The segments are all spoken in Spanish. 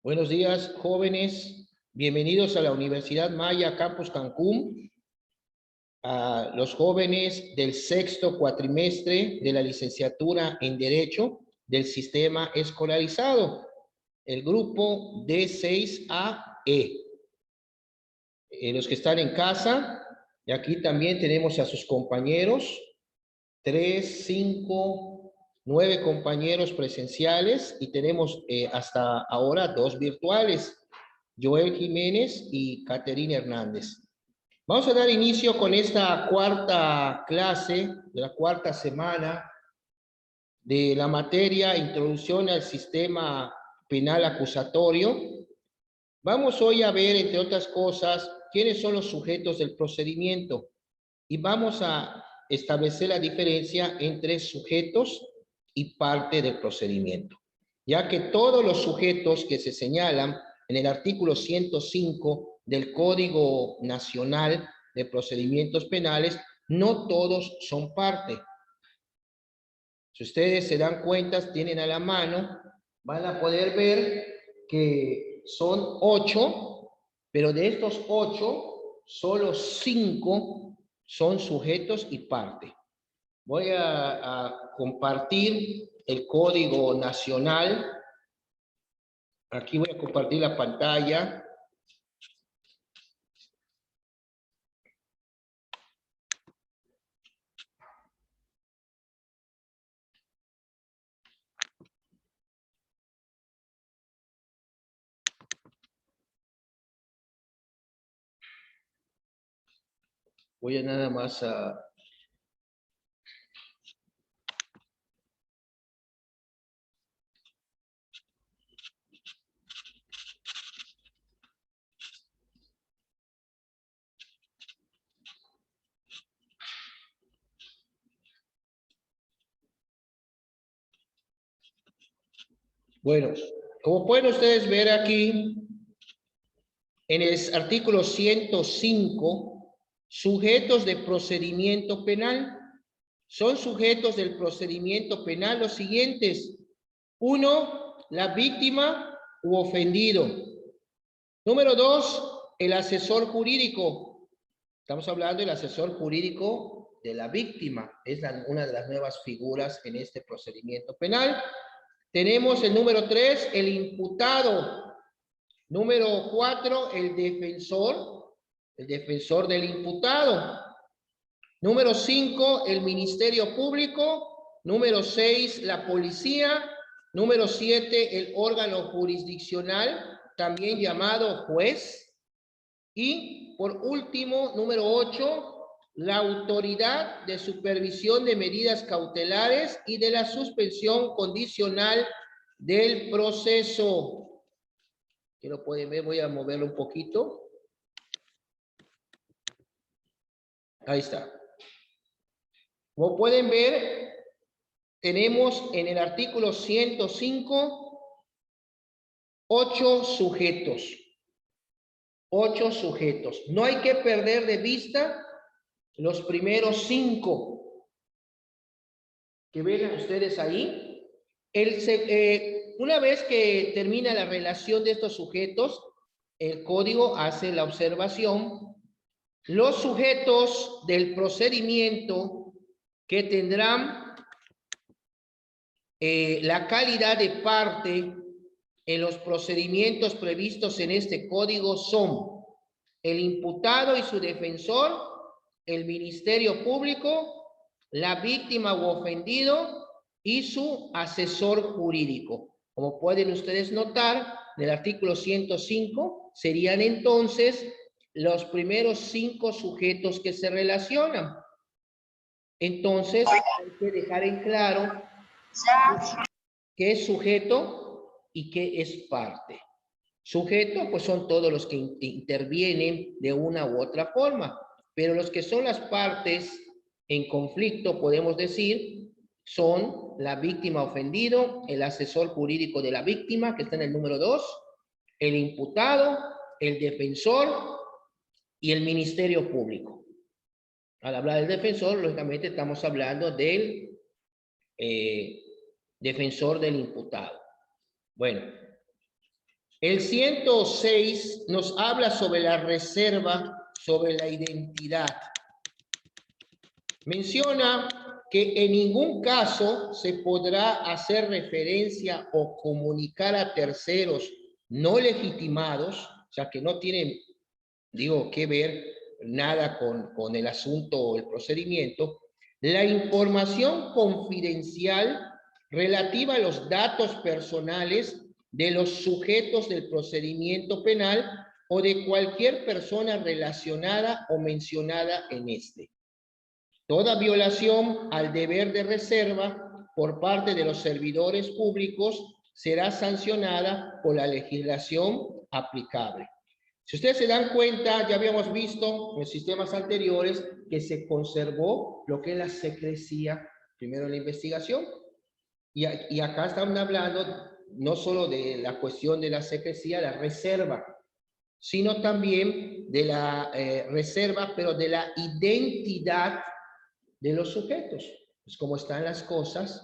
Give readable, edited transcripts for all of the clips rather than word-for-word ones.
Buenos días, jóvenes. Bienvenidos a la Universidad Maya Campus Cancún. A los jóvenes del sexto cuatrimestre de la licenciatura en Derecho del sistema escolarizado, el grupo D6AE. Los que están en casa, y aquí también tenemos a sus compañeros, 3, 5, 9 compañeros presenciales y tenemos hasta ahora 2 virtuales, Joel Jiménez y Caterina Hernández. Vamos a dar inicio con esta cuarta clase de la cuarta semana de la materia Introducción al Sistema Penal Acusatorio. Vamos hoy a ver, entre otras cosas, quiénes son los sujetos del procedimiento y vamos a establecer la diferencia entre sujetos y parte del procedimiento, ya que todos los sujetos que se señalan en el artículo 105 del Código Nacional de Procedimientos Penales, no todos son parte. Si ustedes se dan cuenta, tienen a la mano, van a poder ver que son 8, pero de estos 8, solo 5 son sujetos y parte. Voy a compartir el Código Nacional. Aquí voy a compartir la pantalla. Voy a nada más a... Bueno, como pueden ustedes ver aquí, en el artículo 105, sujetos de procedimiento penal. Son sujetos del procedimiento penal los siguientes. 1, la víctima u ofendido. Número 2, el asesor jurídico. Estamos hablando del asesor jurídico de la víctima. Es una de las nuevas figuras en este procedimiento penal. Tenemos el número 3, el imputado. Número 4, el defensor del imputado. Número 5, el Ministerio Público. Número 6, la policía. Número 7, el órgano jurisdiccional, también llamado juez. Y por último, número 8, la autoridad de supervisión de medidas cautelares y de la suspensión condicional del proceso. Que lo pueden ver, voy a moverlo un poquito. Ahí está. Como pueden ver, tenemos en el artículo 105, 8 sujetos. 8 sujetos. No hay que perder de vista los primeros 5 que ven ustedes ahí. Una vez que termina la relación de estos sujetos, el código hace la observación. Los sujetos del procedimiento que tendrán la calidad de parte en los procedimientos previstos en este código son el imputado y su defensor, el Ministerio Público, la víctima u ofendido y su asesor jurídico. Como pueden ustedes notar, en el artículo 105 serían entonces los primeros 5 sujetos que se relacionan. Entonces, hay que dejar en claro qué es sujeto y qué es parte. Sujeto, pues son todos los que intervienen de una u otra forma, pero los que son las partes en conflicto, podemos decir, son la víctima ofendido, el asesor jurídico de la víctima, que está en el número 2, el imputado, el defensor y el Ministerio Público. Al hablar del defensor, lógicamente estamos hablando del defensor del imputado. Bueno, El 106 nos habla sobre la reserva, sobre la identidad. Menciona que en ningún caso se podrá hacer referencia o comunicar a terceros no legitimados, o sea, que no tienen, digo, que ver nada con el asunto o el procedimiento, la información confidencial relativa a los datos personales de los sujetos del procedimiento penal o de cualquier persona relacionada o mencionada en este. Toda violación al deber de reserva por parte de los servidores públicos será sancionada por la legislación aplicable. Si ustedes se dan cuenta, ya habíamos visto en sistemas anteriores que se conservó lo que es la secrecía, primero en la investigación, y acá estamos hablando no solo de la cuestión de la secrecía, la reserva, sino también de la reserva, pero de la identidad de los sujetos. Pues como están las cosas,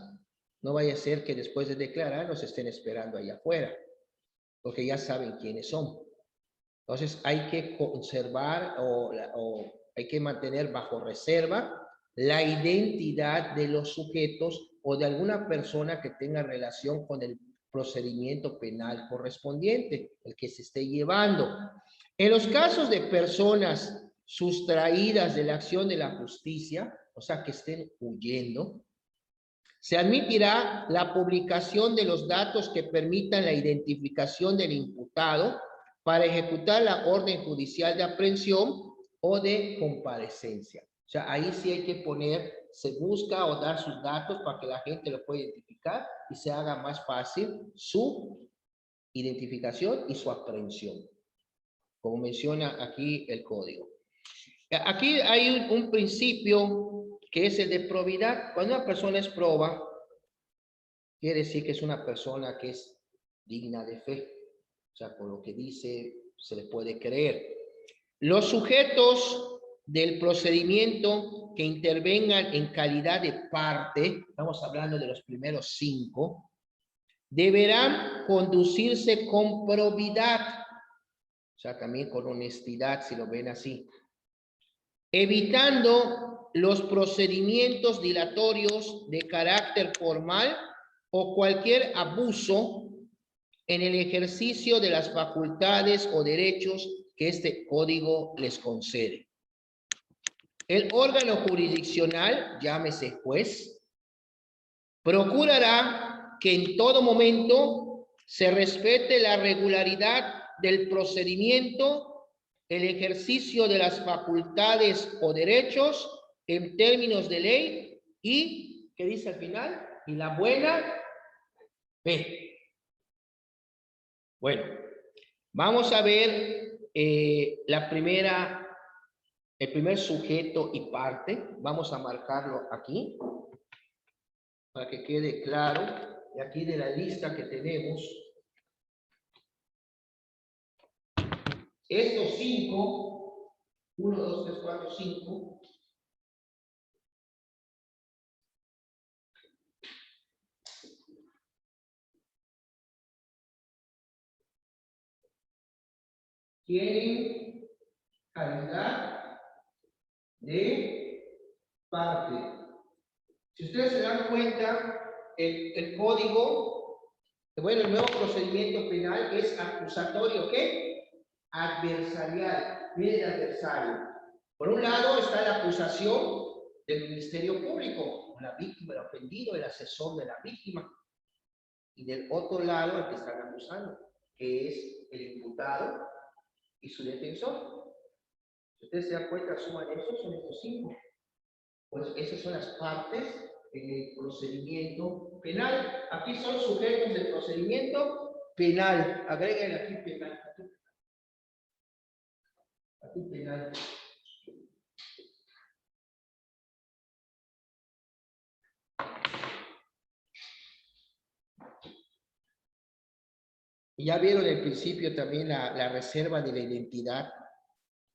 no vaya a ser que después de declarar nos estén esperando allá afuera, porque ya saben quiénes son. Entonces hay que conservar o hay que mantener bajo reserva la identidad de los sujetos o de alguna persona que tenga relación con el procedimiento penal correspondiente, el que se esté llevando. En los casos de personas sustraídas de la acción de la justicia, o sea, que estén huyendo, se admitirá la publicación de los datos que permitan la identificación del imputado para ejecutar la orden judicial de aprehensión o de comparecencia. O sea, ahí sí hay que poner, se busca o dar sus datos para que la gente lo pueda identificar y se haga más fácil su identificación y su aprehensión, como menciona aquí el código. Aquí hay un principio que es el de probidad. Cuando una persona es proba, quiere decir que es una persona que es digna de fe. O sea, por lo que dice, se le puede creer. Los sujetos del procedimiento que intervengan en calidad de parte, estamos hablando de los primeros 5, deberán conducirse con probidad, o sea, también con honestidad, si lo ven así, evitando los procedimientos dilatorios de carácter formal o cualquier abuso en el ejercicio de las facultades o derechos que este código les concede. El órgano jurisdiccional, llámese juez, procurará que en todo momento se respete la regularidad del procedimiento, el ejercicio de las facultades o derechos en términos de ley y, ¿qué dice al final? Y la buena fe. Bueno, vamos a ver el primer sujeto y parte. Vamos a marcarlo aquí para que quede claro. Y aquí de la lista que tenemos, estos 5, 1, 2, 3, 4, 5, tienen calidad de parte. Si ustedes se dan cuenta, el código, bueno, el nuevo procedimiento penal es acusatorio, ¿qué? Adversarial. Miren el adversario. Por un lado está la acusación del Ministerio Público, la víctima, el ofendido, el asesor de la víctima. Y del otro lado, el que están acusando, que es el imputado y su defensor. Si ustedes se dan cuenta, suman estos, son estos 5. Pues esas son las partes en el procedimiento penal. Aquí son sujetos del procedimiento penal. Agreguen aquí penal. Aquí penal. Y ya vieron el principio también la reserva de la identidad,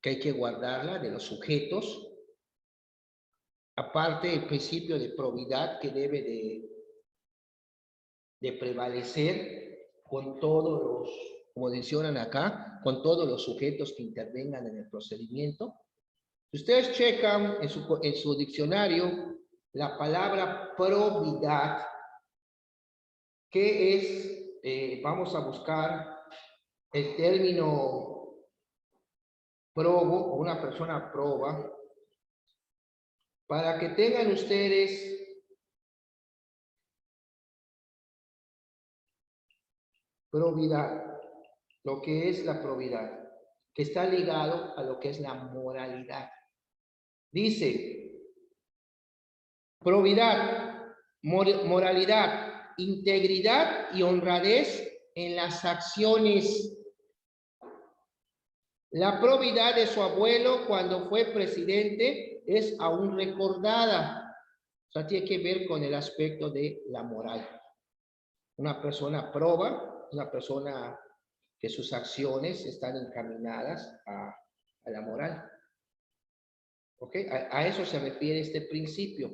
que hay que guardarla, de los sujetos. Aparte, el principio de probidad que debe de prevalecer con todos como mencionan acá, con todos los sujetos que intervengan en el procedimiento. Si ustedes checan en su diccionario la palabra probidad, ¿qué es? Vamos a buscar el término probo, o una persona proba, para que tengan ustedes probidad, lo que es la probidad, que está ligado a lo que es la moralidad. Dice, probidad, moralidad, integridad y honradez en las acciones. La probidad de su abuelo cuando fue presidente es aún recordada. O sea, tiene que ver con el aspecto de la moral. Una persona proba, una persona que sus acciones están encaminadas a la moral. ¿Ok? A eso se refiere este principio.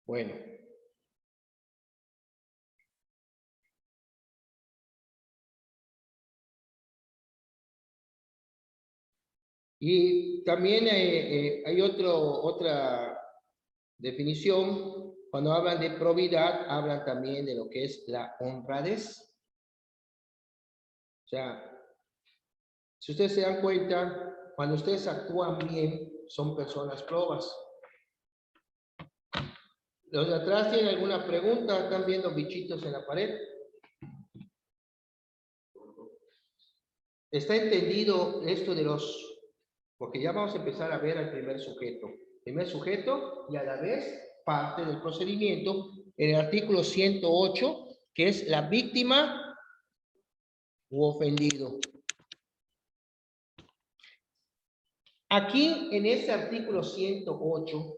Bueno. Y también hay otra definición. Cuando hablan de probidad, hablan también de lo que es la honradez. O sea, si ustedes se dan cuenta, cuando ustedes actúan bien, son personas probas. Los de atrás tienen alguna pregunta, están viendo bichitos en la pared. ¿Está entendido esto de los...? Porque ya vamos a empezar a ver al primer sujeto. Primer sujeto y a la vez parte del procedimiento en el artículo 108, que es la víctima u ofendido. Aquí, en este artículo 108,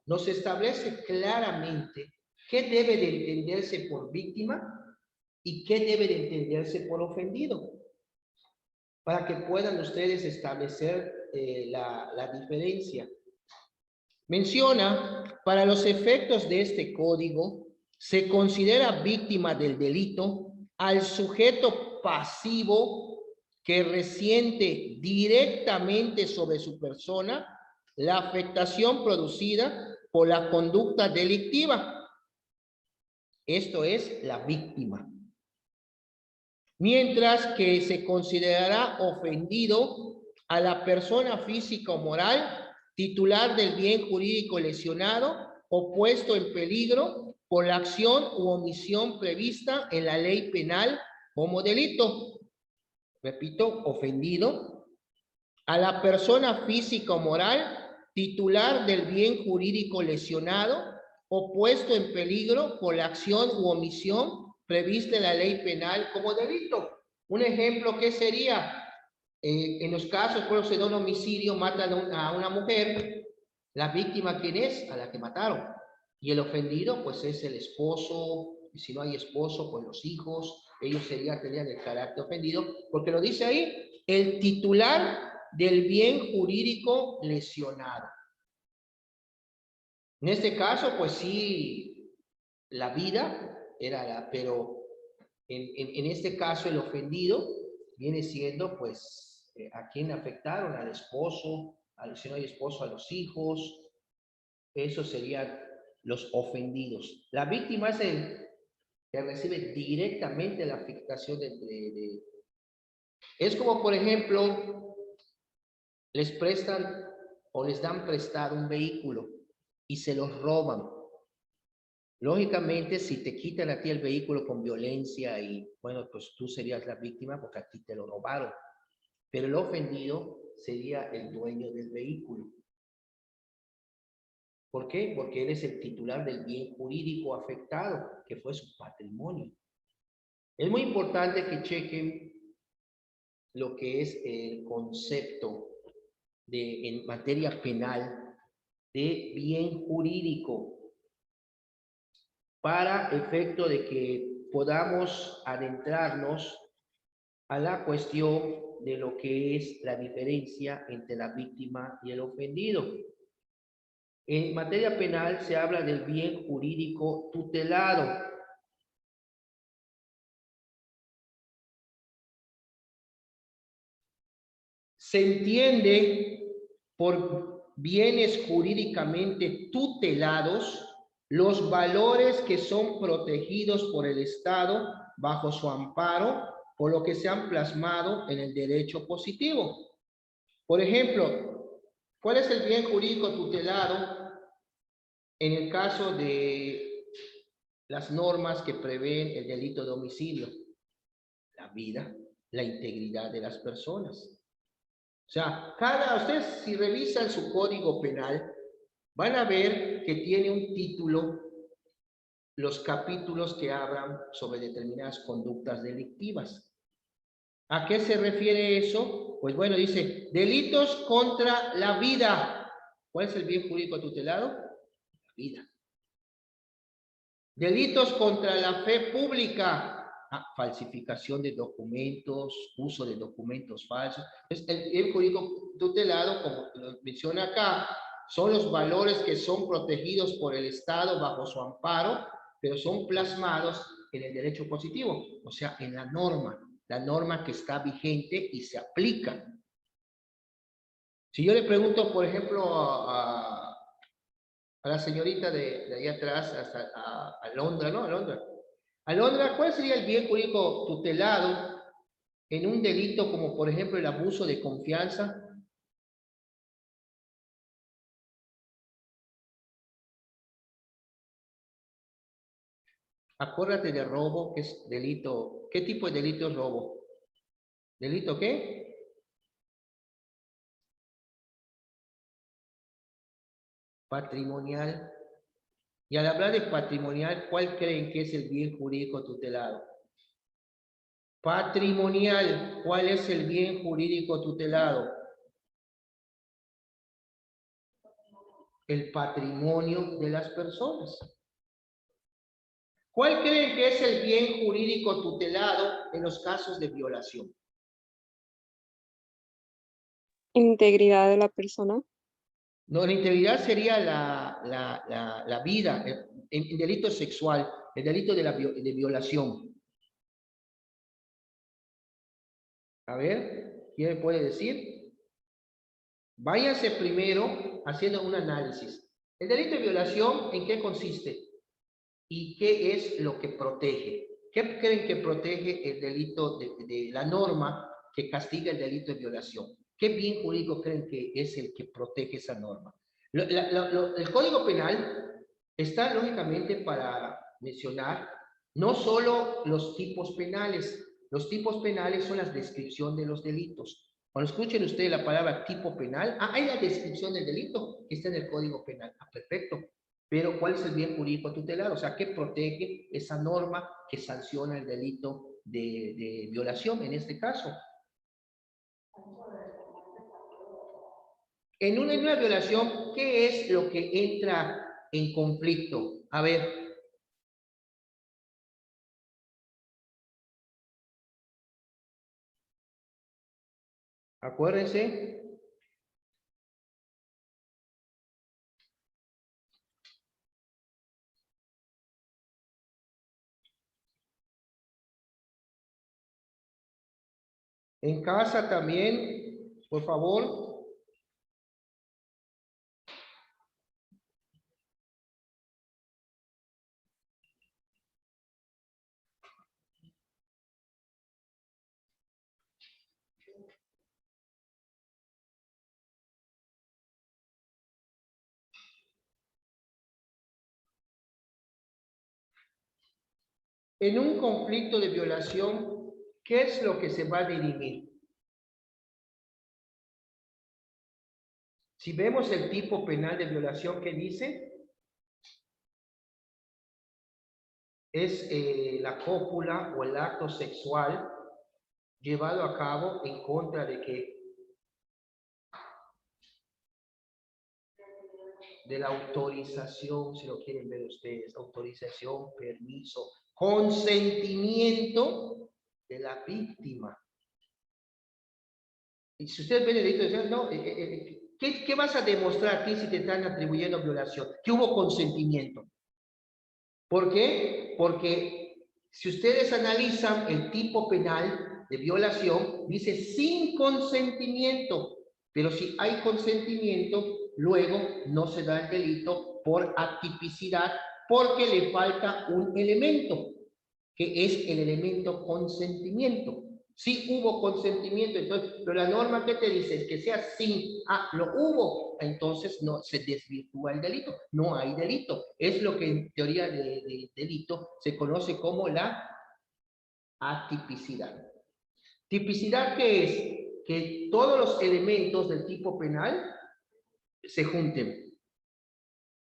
nos establece claramente qué debe de entenderse por víctima y qué debe de entenderse por ofendido, para que puedan ustedes establecer la diferencia. Menciona, para los efectos de este código, se considera víctima del delito al sujeto pasivo que resiente directamente sobre su persona la afectación producida por la conducta delictiva. Esto es la víctima. Mientras que se considerará ofendido a la persona física o moral titular del bien jurídico lesionado o puesto en peligro por la acción u omisión prevista en la ley penal como delito. Repito, ofendido a la persona física o moral titular del bien jurídico lesionado o puesto en peligro por la acción u omisión prevista en la ley penal como delito. Un ejemplo, ¿qué sería? En los casos, por ejemplo, se da un homicidio, matan a una mujer, la víctima, ¿quién es? A la que mataron. Y el ofendido, pues es el esposo, y si no hay esposo, pues los hijos, ellos tendrían el carácter ofendido, porque lo dice ahí, el titular del bien jurídico lesionado. En este caso, pues sí, la vida era pero en este caso el ofendido viene siendo, pues, a quien afectaron, al esposo, si no hay esposo, a los hijos. Esos serían los ofendidos. La víctima es el que recibe directamente la afectación Es como, por ejemplo, les prestan o les dan prestado un vehículo y se los roban. Lógicamente, si te quitan a ti el vehículo con violencia y, bueno, pues tú serías la víctima porque a ti te lo robaron. Pero el ofendido sería el dueño del vehículo. ¿Por qué? Porque él es el titular del bien jurídico afectado, que fue su patrimonio. Es muy importante que chequen lo que es el concepto en materia penal de bien jurídico, para efecto de que podamos adentrarnos a la cuestión de lo que es la diferencia entre la víctima y el ofendido. En materia penal se habla del bien jurídico tutelado. Se entiende por bienes jurídicamente tutelados los valores que son protegidos por el Estado bajo su amparo, por lo que se han plasmado en el derecho positivo. Por ejemplo, ¿cuál es el bien jurídico tutelado en el caso de las normas que prevén el delito de homicidio? La vida, la integridad de las personas. O sea, ustedes si revisan su código penal, van a ver que tiene un título los capítulos que hablan sobre determinadas conductas delictivas. ¿A qué se refiere eso? Pues bueno, dice, delitos contra la vida. ¿Cuál es el bien jurídico tutelado? La vida. Delitos contra la fe pública. Falsificación de documentos, uso de documentos falsos. El bien jurídico tutelado, como lo menciona acá, son los valores que son protegidos por el Estado bajo su amparo, pero son plasmados en el derecho positivo, o sea, en la norma que está vigente y se aplica. Si yo le pregunto, por ejemplo, a la señorita de ahí atrás, hasta a Alondra, ¿no? Alondra, ¿cuál sería el bien jurídico tutelado en un delito como, por ejemplo, el abuso de confianza? Acuérdate de robo, que es delito. ¿Qué tipo de delito es robo? ¿Delito qué? Patrimonial. Y al hablar de patrimonial, ¿cuál creen que es el bien jurídico tutelado? Patrimonial, ¿cuál es el bien jurídico tutelado? El patrimonio de las personas. ¿Cuál creen que es el bien jurídico tutelado en los casos de violación? Integridad de la persona. No, la integridad sería la vida, el delito sexual, el delito de violación. A ver, ¿quién me puede decir? Váyanse primero haciendo un análisis. El delito de violación, ¿en qué consiste? ¿Y qué es lo que protege? ¿Qué creen que protege el delito de la norma que castiga el delito de violación? ¿Qué bien jurídico creen que es el que protege esa norma? El Código Penal está lógicamente para mencionar no solo los tipos penales. Los tipos penales son la descripción de los delitos. Cuando escuchen ustedes la palabra tipo penal, hay la descripción del delito que está en el Código Penal. Perfecto. Pero ¿cuál es el bien jurídico tutelado? O sea, ¿qué protege esa norma que sanciona el delito de violación en este caso? En una violación, ¿qué es lo que entra en conflicto? A ver. Acuérdense. En casa también, por favor. En un conflicto de violación, ¿qué es lo que se va a dirimir? Si vemos el tipo penal de violación, ¿qué dice? Es la cópula o el acto sexual llevado a cabo en contra de qué? De la autorización, si lo quieren ver ustedes, autorización, permiso, consentimiento de la víctima. Y si ustedes ven el delito de violación, no, ¿Qué vas a demostrar aquí si te están atribuyendo violación? Que hubo consentimiento. ¿Por qué? Porque si ustedes analizan el tipo penal de violación, dice sin consentimiento. Pero si hay consentimiento, luego no se da el delito por atipicidad, porque le falta un elemento, que es el elemento consentimiento. Si hubo consentimiento, entonces, pero la norma que te dice es que sea sin, lo hubo, entonces no se desvirtúa el delito, no hay delito. Es lo que en teoría de delito se conoce como la atipicidad. Tipicidad, ¿qué es? Que todos los elementos del tipo penal se junten,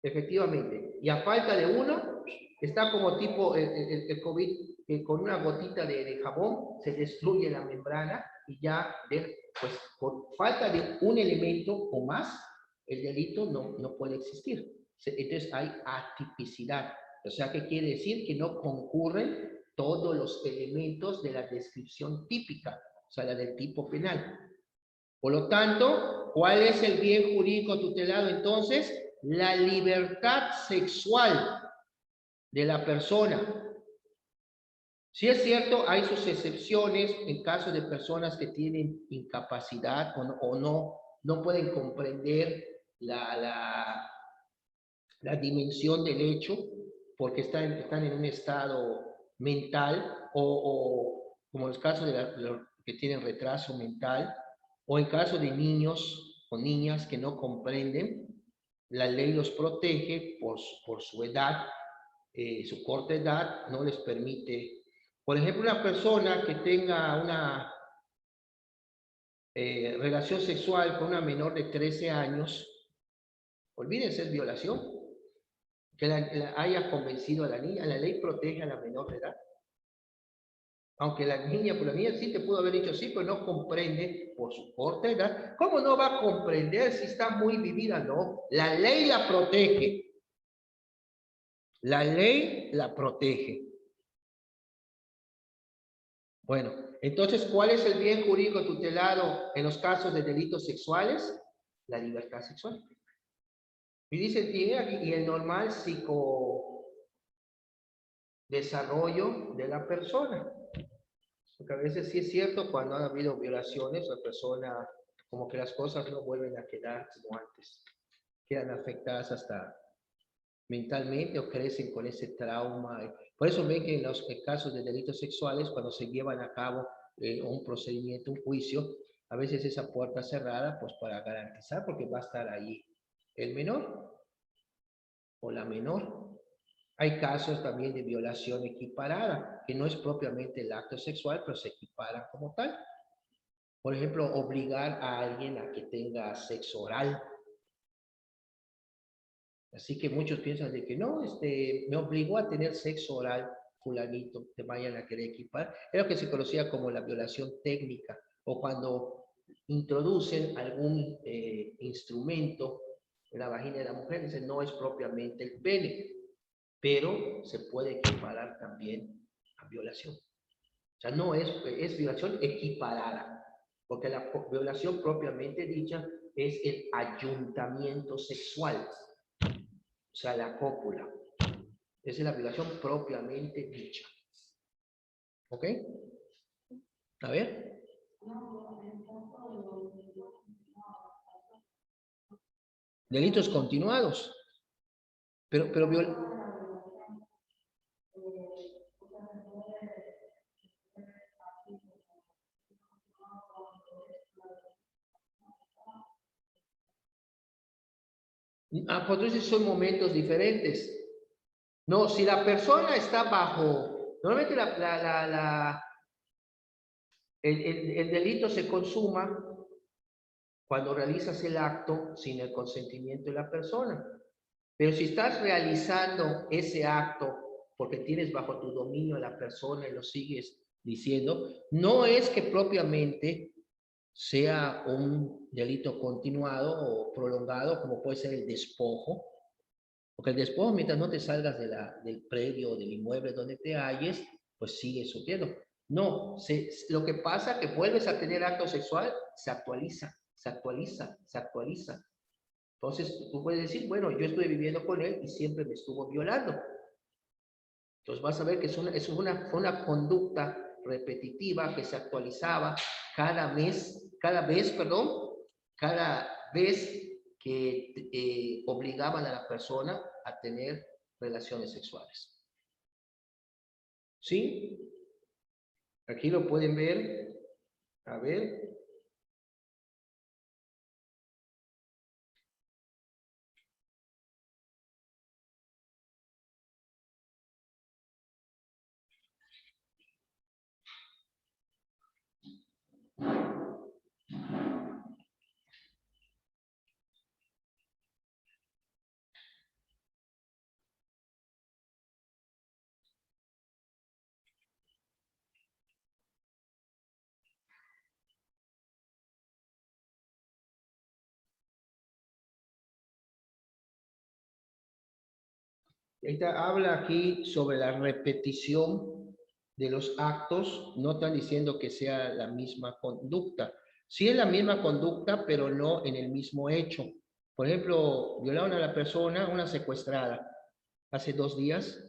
efectivamente, y a falta de uno, está como tipo el COVID, que con una gotita de jabón se destruye la membrana y ya, pues por falta de un elemento o más, el delito no puede existir. Entonces hay atipicidad. O sea, ¿qué quiere decir? Que no concurren todos los elementos de la descripción típica, o sea, la del tipo penal. Por lo tanto, ¿cuál es el bien jurídico tutelado entonces? La libertad sexual de la persona. Sí es cierto, hay sus excepciones en caso de personas que tienen incapacidad o no pueden comprender la dimensión del hecho porque están en un estado mental o como en el caso de los que tienen retraso mental o en caso de niños o niñas que no comprenden, la ley los protege por su edad, su corta edad no les permite. Por ejemplo, una persona que tenga una relación sexual con una menor de 13 años, olvídense, es violación. Que la haya convencido a la niña, la ley protege a la menor de edad. Aunque la niña sí te pudo haber dicho sí, pero no comprende por su corta edad. ¿Cómo no va a comprender si está muy vivida? No, la ley la protege. La ley la protege. Bueno, entonces, ¿cuál es el bien jurídico tutelado en los casos de delitos sexuales? La libertad sexual. Y dice, tiene aquí, y el normal psicodesarrollo de la persona. Porque a veces sí es cierto, cuando ha habido violaciones, la persona, como que las cosas no vuelven a quedar como antes. Quedan afectadas hasta mentalmente o crecen con ese trauma. Por eso ven que en los casos de delitos sexuales, cuando se llevan a cabo un procedimiento, un juicio, a veces esa puerta cerrada, pues para garantizar, porque va a estar ahí el menor o la menor. Hay casos también de violación equiparada, que no es propiamente el acto sexual, pero se equipara como tal. Por ejemplo, obligar a alguien a que tenga sexo oral. Así que muchos piensan de que no, me obligó a tener sexo oral, fulanito, te vayan a querer equipar. Era lo que se conocía como la violación técnica, o cuando introducen algún instrumento en la vagina de la mujer, dicen no es propiamente el pene, pero se puede equiparar también a violación. O sea, no es violación equiparada, porque la violación propiamente dicha es el ayuntamiento sexual. O sea, la cópula. Esa es la violación propiamente dicha. ¿Ok? A ver. Delitos continuados. Pero pues entonces son momentos diferentes. No, si la persona está bajo, normalmente el delito se consuma cuando realizas el acto sin el consentimiento de la persona. Pero si estás realizando ese acto porque tienes bajo tu dominio a la persona y lo sigues diciendo, no es que propiamente sea un delito continuado o prolongado, como puede ser el despojo, porque el despojo, mientras no te salgas del predio o del inmueble donde te halles, pues sigue sucediendo. No, lo que pasa es que vuelves a tener acto sexual, se actualiza, se actualiza, se actualiza. Entonces, tú puedes decir, bueno, yo estuve viviendo con él y siempre me estuvo violando. Entonces vas a ver que fue una conducta repetitiva que se actualizaba cada vez que obligaban a la persona a tener relaciones sexuales. ¿Sí? Aquí lo pueden ver. A ver. Esta habla aquí sobre la repetición de los actos. No están diciendo que sea la misma conducta. Sí es la misma conducta, pero no en el mismo hecho. Por ejemplo, violaron a la persona, una secuestrada, hace 2 días,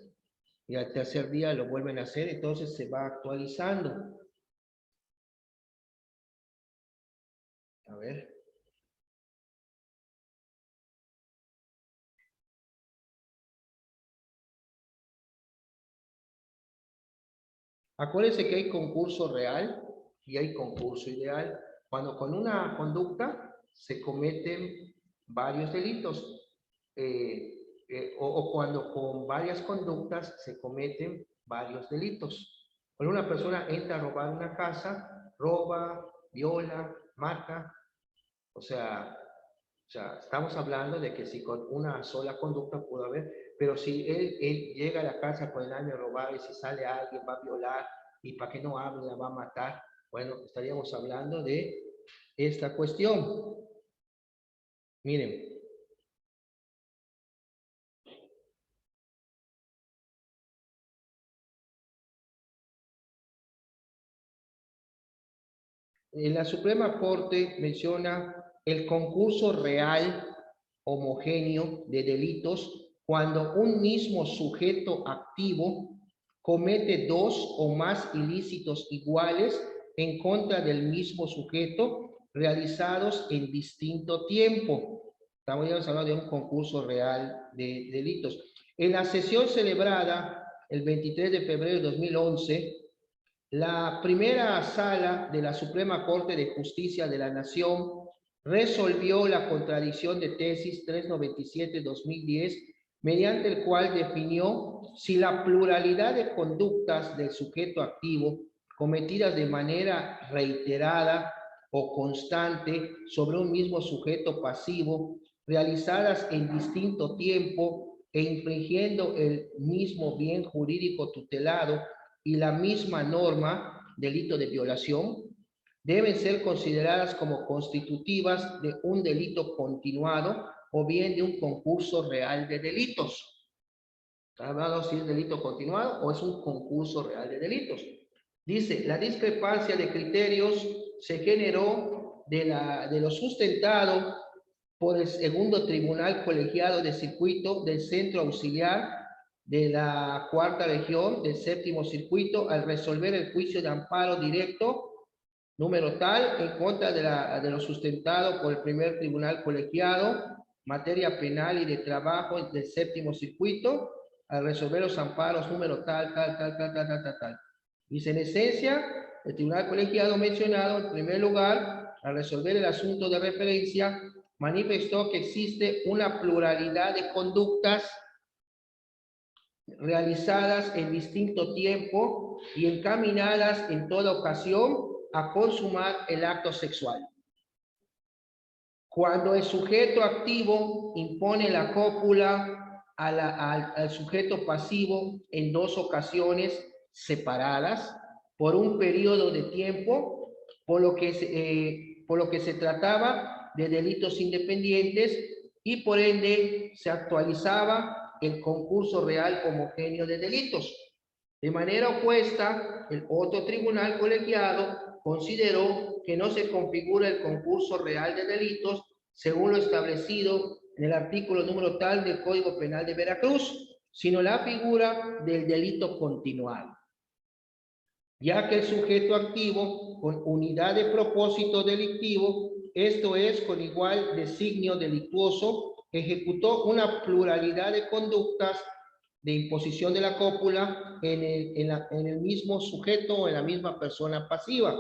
y al tercer día lo vuelven a hacer, entonces se va actualizando. A ver. Acuérdense que hay concurso real y hay concurso ideal. Cuando con una conducta se cometen varios delitos, o cuando con varias conductas se cometen varios delitos. Cuando una persona entra a robar una casa, roba, viola, mata, o sea, estamos hablando de que si con una sola conducta pudo haber, pero si él llega a la casa con el ánimo de robar y si sale alguien va a violar y para que no hable la va a matar, bueno, estaríamos hablando de esta cuestión. Miren. En la Suprema Corte menciona el concurso real homogéneo de delitos cuando un mismo sujeto activo comete 2 o más ilícitos iguales en contra del mismo sujeto realizados en distinto tiempo. Estamos hablando de un concurso real de delitos. En la sesión celebrada el 23 de febrero de 2011, la primera sala de la Suprema Corte de Justicia de la Nación resolvió la contradicción de tesis 397-2010, mediante el cual definió si la pluralidad de conductas del sujeto activo cometidas de manera reiterada o constante sobre un mismo sujeto pasivo, realizadas en distinto tiempo e infringiendo el mismo bien jurídico tutelado y la misma norma, delito de violación, deben ser consideradas como constitutivas de un delito continuado o bien de un concurso real de delitos. ¿Está hablando si es delito continuado o es un concurso real de delitos? Dice, la discrepancia de criterios se generó de lo sustentado por el segundo tribunal colegiado de circuito del Centro Auxiliar de la Cuarta Región del Séptimo Circuito al resolver el juicio de amparo directo número tal en contra de lo sustentado por el primer tribunal colegiado, materia penal y de trabajo del Séptimo Circuito, al resolver los amparos número tal. Dice, en esencia, el tribunal colegiado mencionado, en primer lugar, al resolver el asunto de referencia, manifestó que existe una pluralidad de conductas realizadas en distinto tiempo y encaminadas en toda ocasión a consumar el acto sexual. Cuando el sujeto activo impone la cópula al sujeto pasivo en 2 ocasiones separadas por un periodo de tiempo, por lo que se trataba de delitos independientes y por ende se actualizaba el concurso real homogéneo de delitos. De manera opuesta, el otro tribunal colegiado consideró que no se configura el concurso real de delitos según lo establecido en el artículo número tal del Código Penal de Veracruz, sino la figura del delito continuado, ya que el sujeto activo con unidad de propósito delictivo, esto es, con igual designio delictuoso, ejecutó una pluralidad de conductas de imposición de la cópula en el mismo sujeto o en la misma persona pasiva.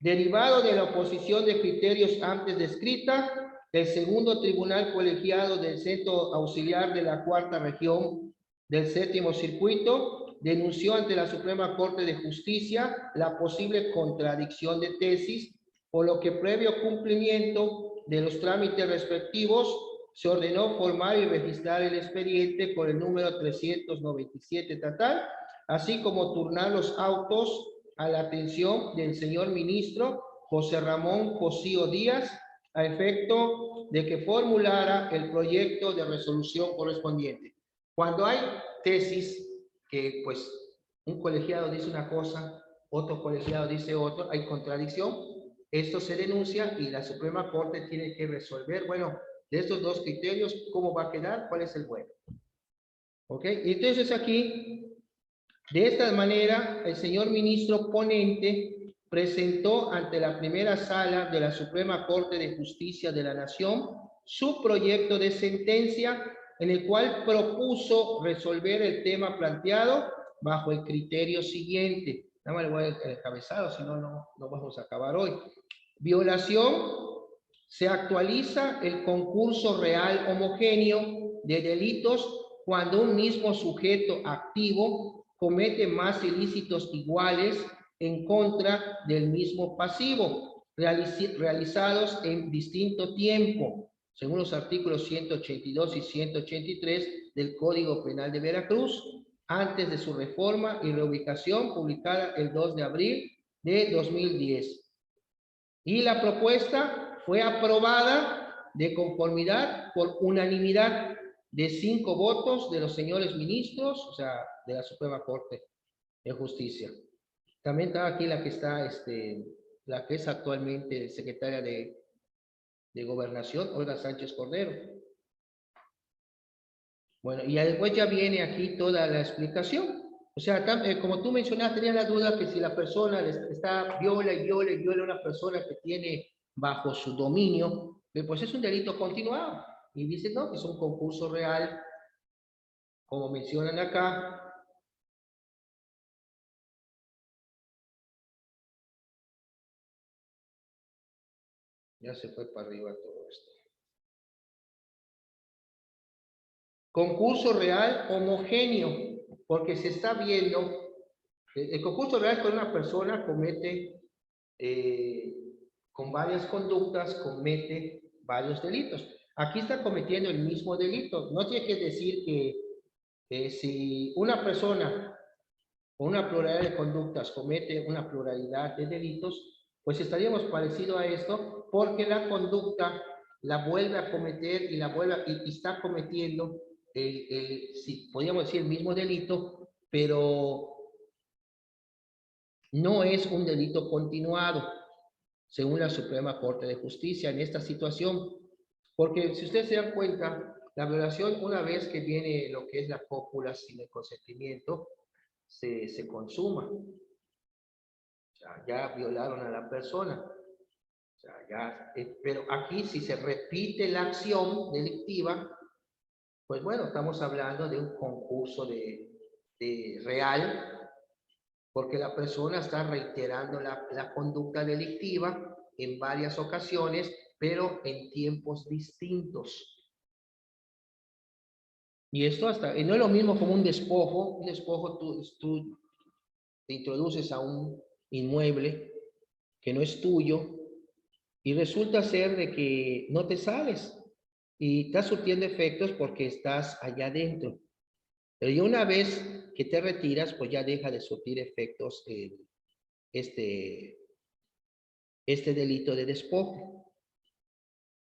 Derivado de la oposición de criterios antes descrita, el segundo tribunal colegiado del Centro Auxiliar de la Cuarta Región del Séptimo Circuito denunció ante la Suprema Corte de Justicia la posible contradicción de tesis, por lo que previo cumplimiento de los trámites respectivos se ordenó formar y registrar el expediente por el número 397 estatal, así como turnar los autos a la atención del señor ministro José Ramón Cosío Díaz, a efecto de que formulara el proyecto de resolución correspondiente. Cuando hay tesis que pues un colegiado dice una cosa, otro colegiado dice otro, hay contradicción, esto se denuncia y la Suprema Corte tiene que resolver, bueno, de estos dos criterios, ¿cómo va a quedar? ¿Cuál es el bueno? ¿Ok? Entonces aquí, de esta manera, el señor ministro ponente presentó ante la primera sala de la Suprema Corte de Justicia de la Nación su proyecto de sentencia en el cual propuso resolver el tema planteado bajo el criterio siguiente. Nada más le voy a el encabezado, si no, no vamos a acabar hoy. Violación. Se actualiza el concurso real homogéneo de delitos cuando un mismo sujeto activo comete más ilícitos iguales en contra del mismo pasivo, realizados en distinto tiempo, según los artículos 182 y 183 del Código Penal de Veracruz, antes de su reforma y reubicación publicada el 2 de abril de 2010. Y la propuesta fue aprobada de conformidad por unanimidad de 5 votos de los señores ministros, o sea, de la Suprema Corte de Justicia. También está aquí la que está, la que es actualmente secretaria de Gobernación, Olga Sánchez Cordero. Bueno, y después ya viene aquí toda la explicación. O sea, como tú mencionaste, tenía la duda que si la persona viola a una persona que tiene bajo su dominio, pues es un delito continuado. Y dice, no, que es un concurso real, como mencionan acá. Ya se fue para arriba todo esto. Concurso real homogéneo, porque se está viendo, el concurso real con una persona comete, con varias conductas, comete varios delitos. Aquí está cometiendo el mismo delito. No tiene que decir que si una persona con una pluralidad de conductas comete una pluralidad de delitos, pues estaríamos parecido a esto, porque la conducta la vuelve a cometer y está cometiendo si podríamos decir el mismo delito, pero no es un delito continuado, según la Suprema Corte de Justicia en esta situación. Porque si ustedes se dan cuenta, la violación, una vez que viene lo que es la cópula sin el consentimiento, se consuma. O sea, ya violaron a la persona. O sea, pero aquí, si se repite la acción delictiva, pues bueno, estamos hablando de un concurso de real, porque la persona está reiterando la conducta delictiva en varias ocasiones, pero en tiempos distintos. Y esto no es lo mismo como un despojo. Un despojo, tú te introduces a un inmueble que no es tuyo y resulta ser de que no te sales y estás surtiendo efectos porque estás allá adentro. Pero ya una vez que te retiras, pues ya deja de surtir efectos este delito de despojo.